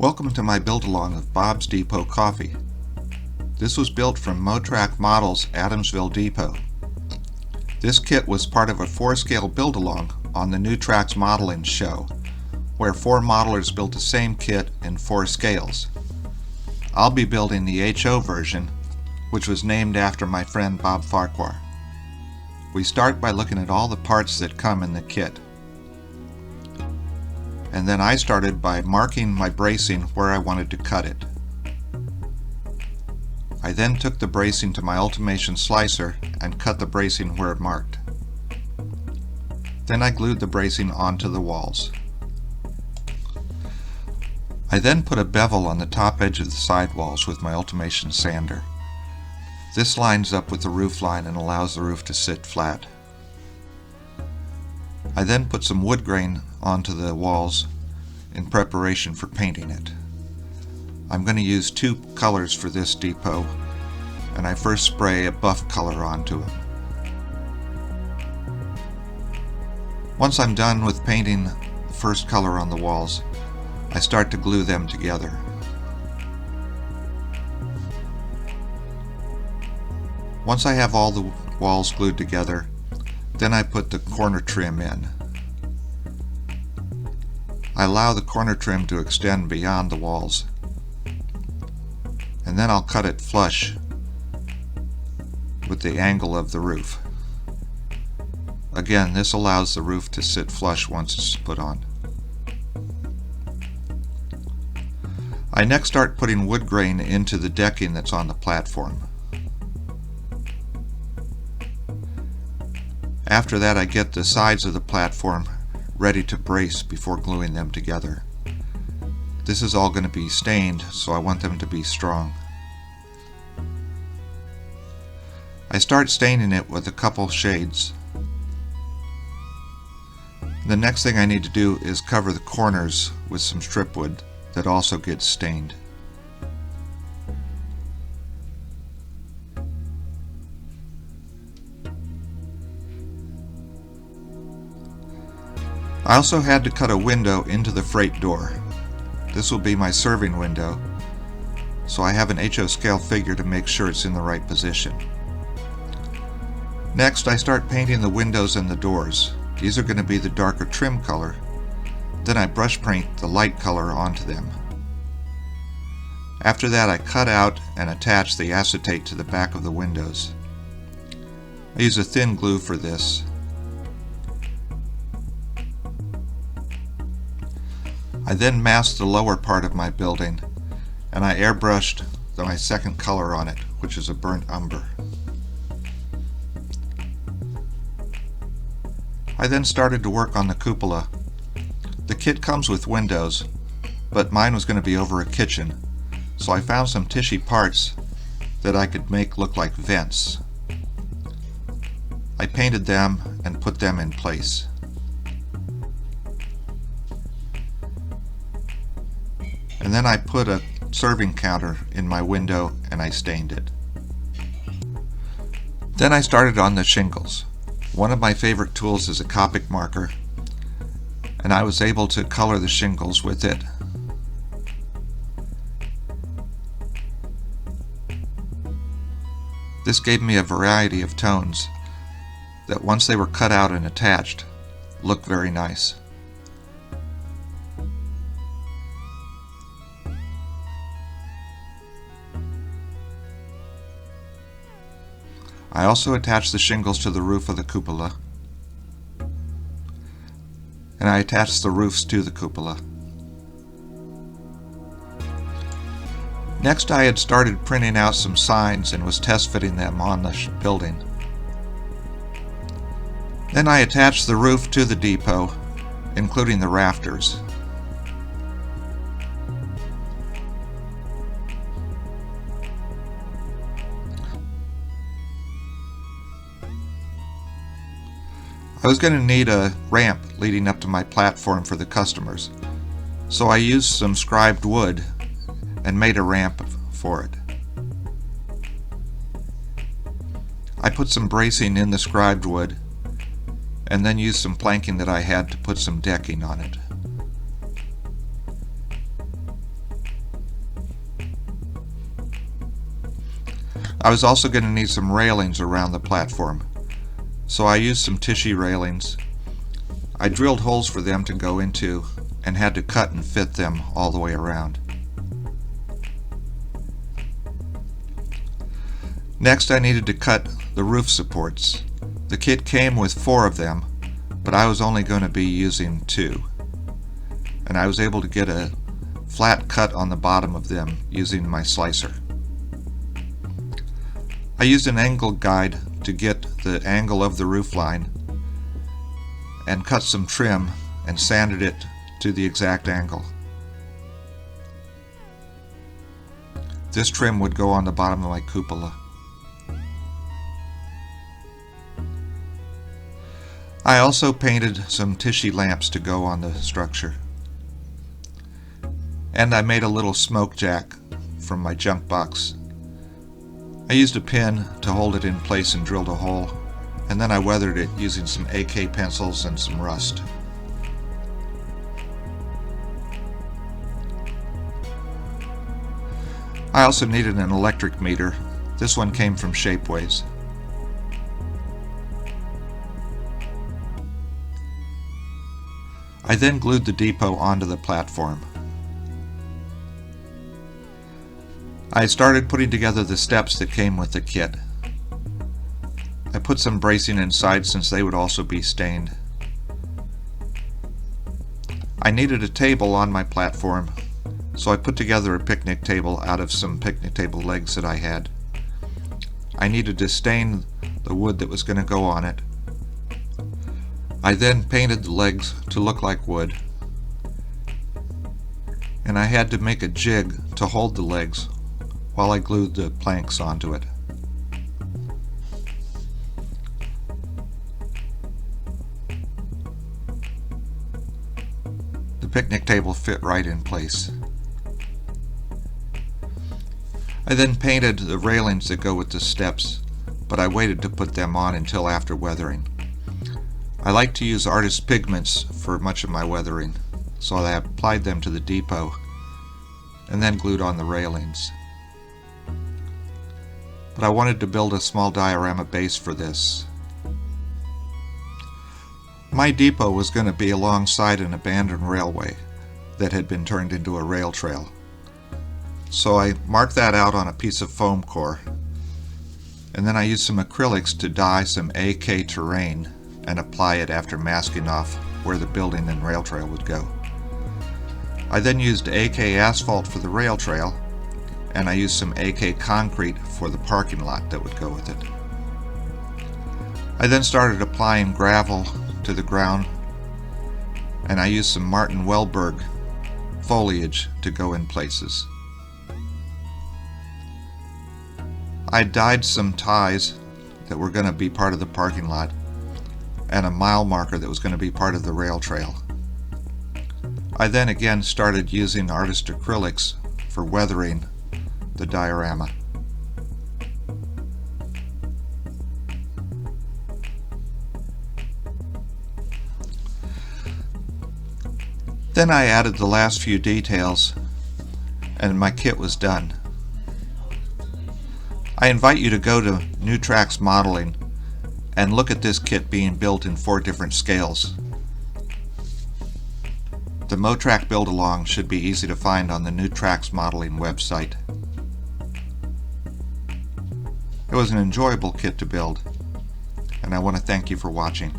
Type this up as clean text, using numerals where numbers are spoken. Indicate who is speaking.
Speaker 1: Welcome to my build-along of Bob's Depot Coffee. This was built from Motrak Models Adamsville Depot. This kit was part of a 4-scale build-along on the New Tracks Modeling Show, where 4 modelers built the same kit in 4 scales. I'll be building the HO version, which was named after my friend Bob Farquhar. We start by looking at all the parts that come in the kit. And then I started by marking my bracing where I wanted to cut it. I then took the bracing to my Ultimation slicer and cut the bracing where it marked. Then I glued the bracing onto the walls. I then put a bevel on the top edge of the side walls with my Ultimation sander. This lines up with the roof line and allows the roof to sit flat. I then put some wood grain onto the walls in preparation for painting it. I'm going to use 2 colors for this depot, and I first spray a buff color onto it. Once I'm done with painting the first color on the walls, I start to glue them together. Once I have all the walls glued together, then I put the corner trim in. I allow the corner trim to extend beyond the walls, and then I'll cut it flush with the angle of the roof. Again, this allows the roof to sit flush once it's put on. I next start putting wood grain into the decking that's on the platform. After that, I get the sides of the platform ready to brace before gluing them together. This is all going to be stained, so I want them to be strong. I start staining it with a couple shades. The next thing I need to do is cover the corners with some strip wood that also gets stained. I also had to cut a window into the freight door. This will be my serving window, so I have an HO scale figure to make sure it's in the right position. Next, I start painting the windows and the doors. These are going to be the darker trim color. Then I brush paint the light color onto them. After that, I cut out and attach the acetate to the back of the windows. I use a thin glue for this. I then masked the lower part of my building, and I airbrushed my second color on it, which is a burnt umber. I then started to work on the cupola. The kit comes with windows, but mine was going to be over a kitchen, so I found some tishy parts that I could make look like vents. I painted them and put them in place. And then I put a serving counter in my window and I stained it. Then I started on the shingles. One of my favorite tools is a Copic marker, and I was able to color the shingles with it. This gave me a variety of tones that, once they were cut out and attached, looked very nice. I also attached the shingles to the roof of the cupola, and I attached the roofs to the cupola. Next, I had started printing out some signs and was test fitting them on the building. Then I attached the roof to the depot, including the rafters. I was going to need a ramp leading up to my platform for the customers, so I used some scribed wood and made a ramp for it. I put some bracing in the scribed wood and then used some planking that I had to put some decking on it. I was also going to need some railings around the platform, so I used some tissue railings. I drilled holes for them to go into and had to cut and fit them all the way around. Next, I needed to cut the roof supports. The kit came with 4 of them, but I was only going to be using 2. And I was able to get a flat cut on the bottom of them using my slicer. I used an angle guide to get the angle of the roof line and cut some trim and sanded it to the exact angle. This trim would go on the bottom of my cupola. I also painted some tissue lamps to go on the structure. And I made a little smoke jack from my junk box. I used a pin to hold it in place and drilled a hole, and then I weathered it using some AK pencils and some rust. I also needed an electric meter. This one came from Shapeways. I then glued the depot onto the platform. I started putting together the steps that came with the kit. I put some bracing inside since they would also be stained. I needed a table on my platform, so I put together a picnic table out of some picnic table legs that I had. I needed to stain the wood that was going to go on it. I then painted the legs to look like wood, and I had to make a jig to hold the legs while I glued the planks onto it. The picnic table fit right in place. I then painted the railings that go with the steps, but I waited to put them on until after weathering. I like to use artist pigments for much of my weathering, so I applied them to the depot and then glued on the railings. But I wanted to build a small diorama base for this. My depot was going to be alongside an abandoned railway that had been turned into a rail trail. So I marked that out on a piece of foam core, and then I used some acrylics to dye some AK terrain and apply it after masking off where the building and rail trail would go. I then used AK asphalt for the rail trail, and I used some AK concrete for the parking lot that would go with it. I then started applying gravel to the ground, and I used some Martin Wellberg foliage to go in places. I dyed some ties that were going to be part of the parking lot and a mile marker that was going to be part of the rail trail. I then again started using artist acrylics for weathering the diorama. Then I added the last few details and my kit was done. I invite you to go to Motrak Modeling and look at this kit being built in 4 different scales. The Motrak build-along should be easy to find on the Motrak Modeling website. It was an enjoyable kit to build, and I want to thank you for watching.